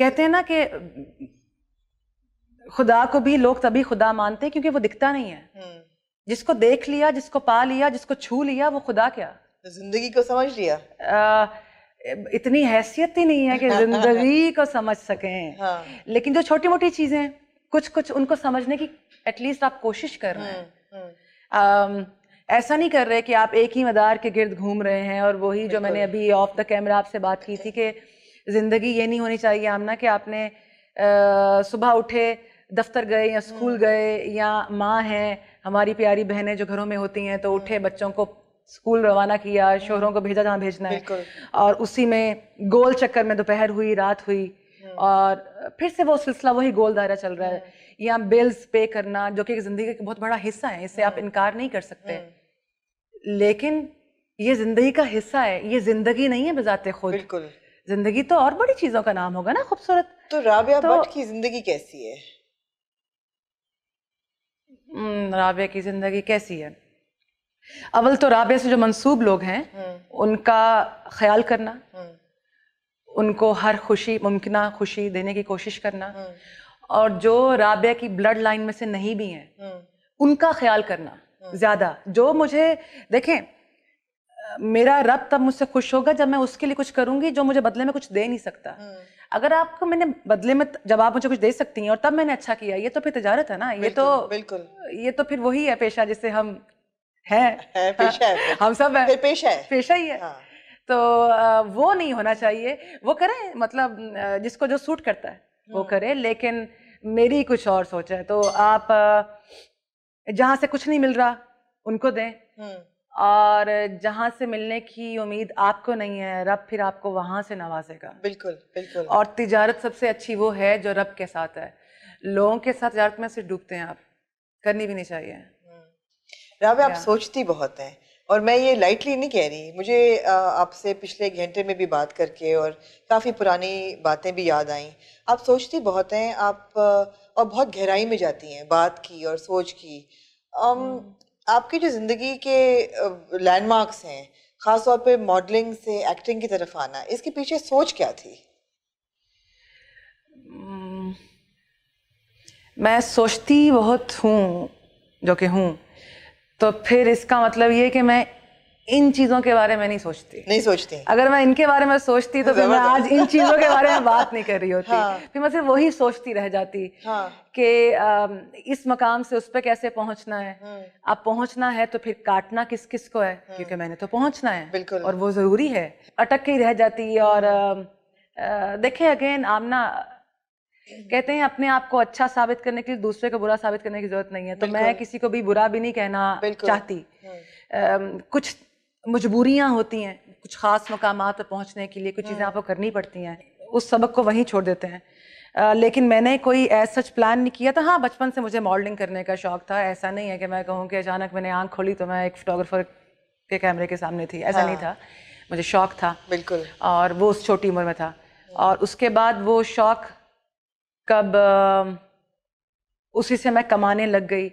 कहते हैं ना कि खुदा को भी लोग तभी खुदा मानते हैं क्योंकि वो दिखता नहीं है। जिसको देख लिया, जिसको पा लिया, जिसको छू लिया, वो खुदा क्या, जिंदगी को समझ लिया। इतनी हैसियत ही नहीं है कि जिंदगी को समझ सकें। हाँ। लेकिन जो छोटी मोटी चीजें कुछ कुछ उनको समझने की एटलीस्ट आप कोशिश कर रहे हैं। ऐसा नहीं कर रहे कि आप एक ही मदार के गिर्द घूम रहे हैं। और वही जो मैंने अभी ऑफ द कैमरा आपसे बात की थी कि जिंदगी ये नहीं होनी चाहिए आमना कि आपने सुबह उठे, दफ्तर गए या स्कूल गए, या माँ हैं हमारी प्यारी बहनें जो घरों में होती हैं, तो उठे बच्चों को स्कूल रवाना किया, शोहरों को भेजा जहाँ भेजना है, और उसी में गोल चक्कर में दोपहर हुई, रात हुई, और फिर से वो सिलसिला वही गोल दायरा चल रहा है। या बिल्स पे करना जो कि जिंदगी का बहुत बड़ा हिस्सा है, इससे आप इनकार नहीं कर सकते, लेकिन ये जिंदगी का हिस्सा है, ये जिंदगी नहीं है बजाते खुद। बिल्कुल। जिंदगी तो और बड़ी चीजों का नाम होगा ना, खूबसूरत। तो राबिया भट्ट की जिंदगी कैसी है? राबिया की जिंदगी कैसी है? अव्वल तो राबिया से जो मंसूब लोग हैं उनका ख्याल करना, उनको हर खुशी मुमकिना खुशी देने की कोशिश करना, और जो राबिया की ब्लड लाइन में से नहीं भी हैं उनका ख्याल करना ज्यादा। जो मुझे देखें, मेरा रब तब मुझसे खुश होगा जब मैं उसके लिए कुछ करूंगी जो मुझे बदले में कुछ दे नहीं सकता। अगर आपको मैंने बदले में, जब आप मुझे कुछ दे सकती हैं और तब मैंने अच्छा किया, ये तो फिर तिजारत है ना। ये तो बिल्कुल, ये तो फिर वही है पेशा जिसे हम हैं। पेशा है, हम सब है, पेशा है, पेशा ही है। तो वो नहीं होना चाहिए। वो करें, मतलब जिसको जो सूट करता है वो करे, लेकिन मेरी कुछ और सोच है। तो आप जहां से कुछ नहीं मिल रहा उनको दें, और जहां से मिलने की उम्मीद आपको नहीं है, रब फिर आपको वहां से नवाजेगा। बिल्कुल बिल्कुल। और तिजारत सबसे अच्छी वो है जो रब के साथ है। लोगों के साथ तिजारत में सिर्फ डूबते हैं आप, करनी भी नहीं चाहिए। राबिया, आप सोचती बहुत हैं, और मैं ये लाइटली नहीं कह रही। मुझे आपसे पिछले एक घंटे में भी बात करके और काफ़ी पुरानी बातें भी याद आई। आप सोचती बहुत हैं, आप और बहुत गहराई में जाती हैं बात की और सोच की। आपकी जो ज़िंदगी के लैंडमार्क्स हैं, ख़ास तौर पे मॉडलिंग से एक्टिंग की तरफ आना, इसके पीछे सोच क्या थी? मैं सोचती बहुत हूँ, जो कि हूँ, तो फिर इसका मतलब ये कि मैं इन चीज़ों के बारे में नहीं सोचती। अगर मैं इनके बारे में सोचती तो फिर मैं आज इन चीज़ों के बारे में बात नहीं कर रही होती। फिर मैं सिर्फ वही सोचती रह जाती कि इस मकाम से उस पर कैसे पहुंचना है। अब पहुंचना है तो फिर काटना किस किस को है, क्योंकि मैंने तो पहुंचना है और वो ज़रूरी है। अटक के ही रह जाती। और देखें, अगेन आमना कहते हैं अपने आप को अच्छा साबित करने के लिए दूसरे को बुरा साबित करने की जरूरत नहीं है। तो मैं किसी को भी बुरा भी नहीं कहना चाहती। कुछ मजबूरियां होती हैं, कुछ खास मकामात पर पहुंचने के लिए कुछ चीज़ें आपको करनी पड़ती हैं, उस सबक को वहीं छोड़ देते हैं। लेकिन मैंने कोई ऐसा सच प्लान नहीं किया था। हाँ, बचपन से मुझे मॉडलिंग करने का शौक था। ऐसा नहीं है कि मैं कहूँ कि अचानक मैंने आंख खोली तो मैं एक फोटोग्राफर के कैमरे के सामने थी, ऐसा नहीं था। मुझे शौक था बिल्कुल, और वो उस छोटी उम्र में था। और उसके बाद वो शौक कब उसी से मैं कमाने लग गई,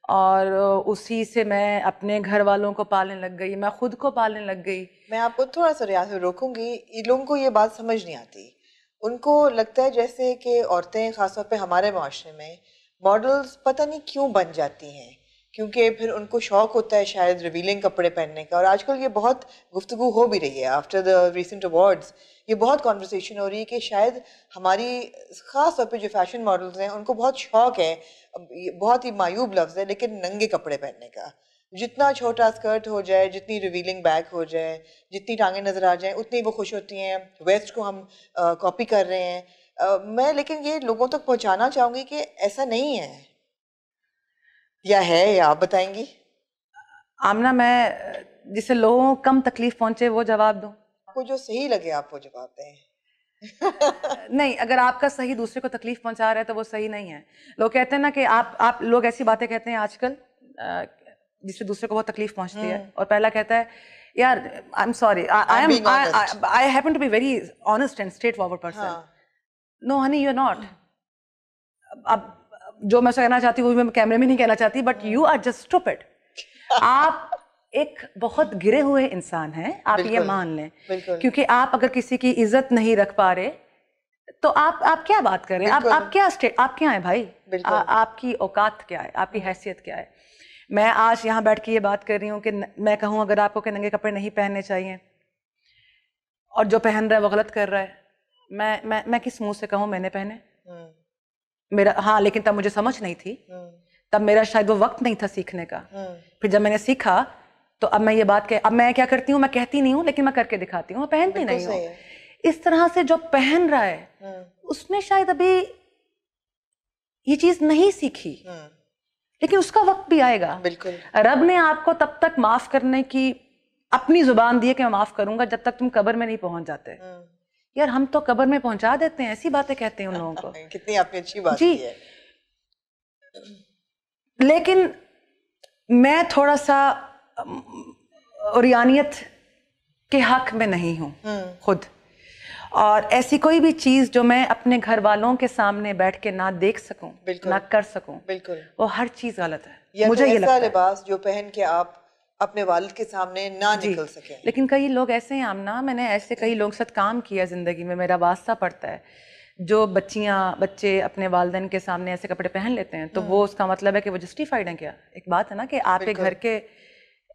और उसी से मैं अपने घर वालों को पालने लग गई, मैं खुद को पालने लग गई। मैं आपको थोड़ा सा रियाज रोकूंगी। इन लोगों को ये बात समझ नहीं आती। उनको लगता है जैसे कि औरतें, खासतौर पे हमारे माशरे में, मॉडल्स पता नहीं क्यों बन जाती हैं, क्योंकि फिर उनको शौक होता है शायद रिवीलिंग कपड़े पहनने का। और आजकल ये बहुत गुफ्तगू हो भी रही है आफ्टर द रीसेंट अवार्ड्स। ये बहुत कॉन्वर्सेशन हो रही है कि शायद हमारी ख़ास तौर पे जो फैशन मॉडल्स हैं उनको बहुत शौक है, बहुत ही मायूब लफ्ज़ है, लेकिन नंगे कपड़े पहनने का। जितना छोटा स्कर्ट हो जाए, जितनी रिवीलिंग बैक हो जाए, जितनी टांगें नज़र आ जाएं, उतनी वो खुश होती हैं। वेस्ट को हम कॉपी कर रहे हैं। मैं लेकिन ये लोगों तक पहुँचाना चाहूँगी कि ऐसा नहीं है, या है, या आप बताएंगी? आमना, मैं जिसे लोगों को कम तकलीफ पहुंचे वो जवाब दूं? आपको जो सही लगे आप वो जवाब दें। नहीं, अगर आपका सही दूसरे को तकलीफ पहुंचा रहा है तो वो सही नहीं है। लोग कहते हैं ना कि आप लोग ऐसी बातें कहते हैं आजकल जिससे दूसरे को बहुत तकलीफ पहुंचती है, और पहला कहता है यार I am sorry, I happen to be very honest and straight forward person. No honey, you are not. अब जो मैं कहना चाहती हूँ वो मैं कैमरे में नहीं कहना चाहती, but you are just stupid. आप एक बहुत गिरे हुए इंसान हैं, आप ये मान लें। क्योंकि आप अगर किसी की इज्जत नहीं रख पा रहे तो आप क्या बात कर रहे हैं? आप क्या हैं भाई? आपकी औकात क्या है? आपकी हैसियत क्या है? मैं आज यहाँ बैठ के ये बात कर रही हूँ कि मैं कहूँ अगर आपको कि नंगे कपड़े नहीं पहनने चाहिए और जो पहन रहा है वो गलत कर रहा है, मैं किस मुंह से कहूँ मैंने पहने? मेरा, हाँ, लेकिन तब मुझे समझ नहीं थी, तब मेरा शायद वो वक्त नहीं था सीखने का। फिर जब मैंने सीखा तो अब मैं ये बात अब मैं क्या करती हूँ, मैं कहती नहीं हूँ लेकिन मैं करके दिखाती हूँ, मैं पहनती नहीं हूँ। इस तरह से जो पहन रहा है उसने शायद अभी ये चीज नहीं सीखी, लेकिन उसका वक्त भी आएगा। बिल्कुल। रब ने आपको तब तक माफ करने की अपनी जुबान दी है कि मैं माफ करूंगा जब तक तुम कब्र में नहीं पहुंच जाते। यार हम तो कब्र में पहुंचा देते हैं, ऐसी बातें कहते हैं उन लोगों को। कितनी आपने अच्छी बात की है। लेकिन मैं थोड़ा सा उरियानियत के हक में नहीं हूँ खुद, और ऐसी कोई भी चीज जो मैं अपने घर वालों के सामने बैठ के ना देख सकूं, ना कर सकूं, बिल्कुल, वो हर चीज गलत है। या मुझे ये लगता है लिबास जो पहन के आप अपने वालिद के सामने ना निकल सके। लेकिन कई लोग ऐसे हैं आमना, मैंने ऐसे कई लोग साथ काम किया जिंदगी में, मेरा वास्ता पड़ता है, जो बच्चे अपने वालिदैन के सामने ऐसे कपड़े पहन लेते हैं, तो वो उसका मतलब है कि वो जस्टिफाइड है क्या? एक बात है ना कि आपके घर के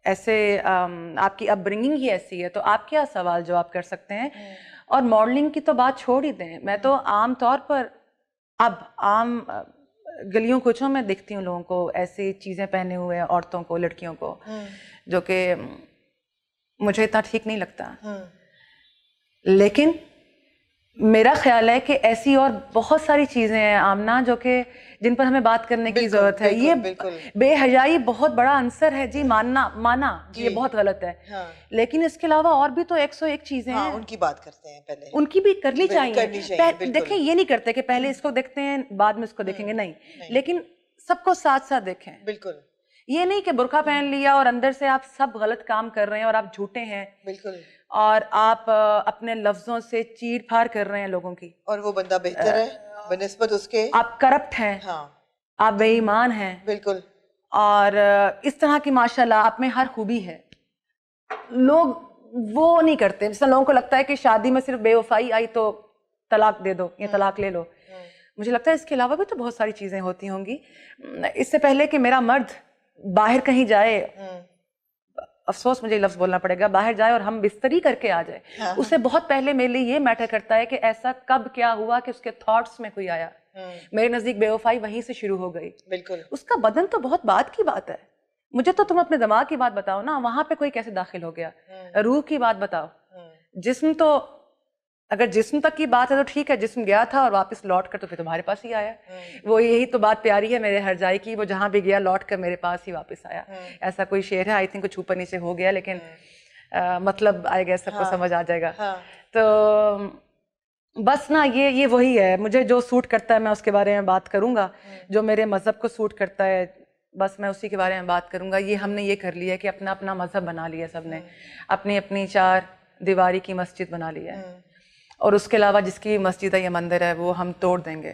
ऐसे आपकी अपब्रिंगिंग ही ऐसी है, तो आप क्या सवाल जवाब कर सकते हैं? और मॉडलिंग की तो बात छोड़ ही दें, मैं तो आम तौर पर अब आम गलियों कुचों में दिखती हूँ लोगों को ऐसी चीजें पहने हुए, औरतों को, लड़कियों को, जो कि मुझे इतना ठीक नहीं लगता। लेकिन मेरा ख्याल है कि ऐसी और बहुत सारी चीजें हैं आमना जो कि जिन पर हमें बात करने की जरूरत है। ये बेहयाई बहुत बड़ा आंसर है जी, माना जी, ये बहुत गलत है। हाँ। लेकिन इसके अलावा और भी तो 101 चीजें हैं। उनकी बात करते हैं, पहले उनकी भी करनी चाहिए। देखें, ये नहीं करते कि पहले इसको देखते हैं बाद में इसको देखेंगे, नहीं, लेकिन सबको साथ साथ देखें। बिल्कुल, ये नहीं कि बुर्का पहन लिया और अंदर से आप सब गलत काम कर रहे हैं और आप झूठे हैं। बिल्कुल। और आप अपने लफ्जों से चीर फाड़ कर रहे हैं लोगों की, और वो बंदा बेहतर है बनिस्बत उसके। आप करप्ट हैं। हाँ। आप बेईमान हैं। बिल्कुल। और इस तरह की माशाल्लाह आप में हर खूबी है। लोग वो नहीं करते, जैसे लोगों को लगता है कि शादी में सिर्फ बेवफाई आई तो तलाक दे दो या तलाक ले लो। मुझे लगता है इसके अलावा भी तो बहुत सारी चीजें होती होंगी। इससे पहले कि मेरा मर्द बाहर कहीं जाए, अफसोस मुझे लफ्ज बोलना पड़ेगा, बाहर जाए और हम बिस्तरी करके आ जाए, हाँ। उससे बहुत पहले मेरे लिए ये मैटर करता है कि ऐसा कब क्या हुआ कि उसके थॉट्स में कोई आया। मेरे नजदीक बेवफाई वहीं से शुरू हो गई। बिल्कुल। उसका बदन तो बहुत बात की बात है, मुझे तो तुम अपने दिमाग की बात बताओ ना, वहां पे कोई कैसे दाखिल हो गया? रूह की बात बताओ। जिस्म तो, अगर जिस्म तक की बात है तो ठीक है, जिस्म गया था और वापस लौट कर तो फिर तुम्हारे पास ही आया। वो यही तो बात प्यारी है मेरे हरजाई की, वो जहां भी गया लौट कर मेरे पास ही वापस आया। ऐसा कोई शेर है, आई थिंक कुछ ऊपर नीचे हो गया, लेकिन मतलब आई गेस सबको समझ आ जाएगा। तो बस ना, ये वही है, मुझे जो सूट करता है मैं उसके बारे में बात करूंगा, जो मेरे मजहब को सूट करता है बस मैं उसी के बारे में बात करूंगा। ये हमने ये कर लिया कि अपना अपना मजहब बना लिया, सबने अपनी अपनी 4 दीवारी की मस्जिद बना लिया है, और उसके अलावा जिसकी मस्जिद है या मंदिर है वो हम तोड़ देंगे।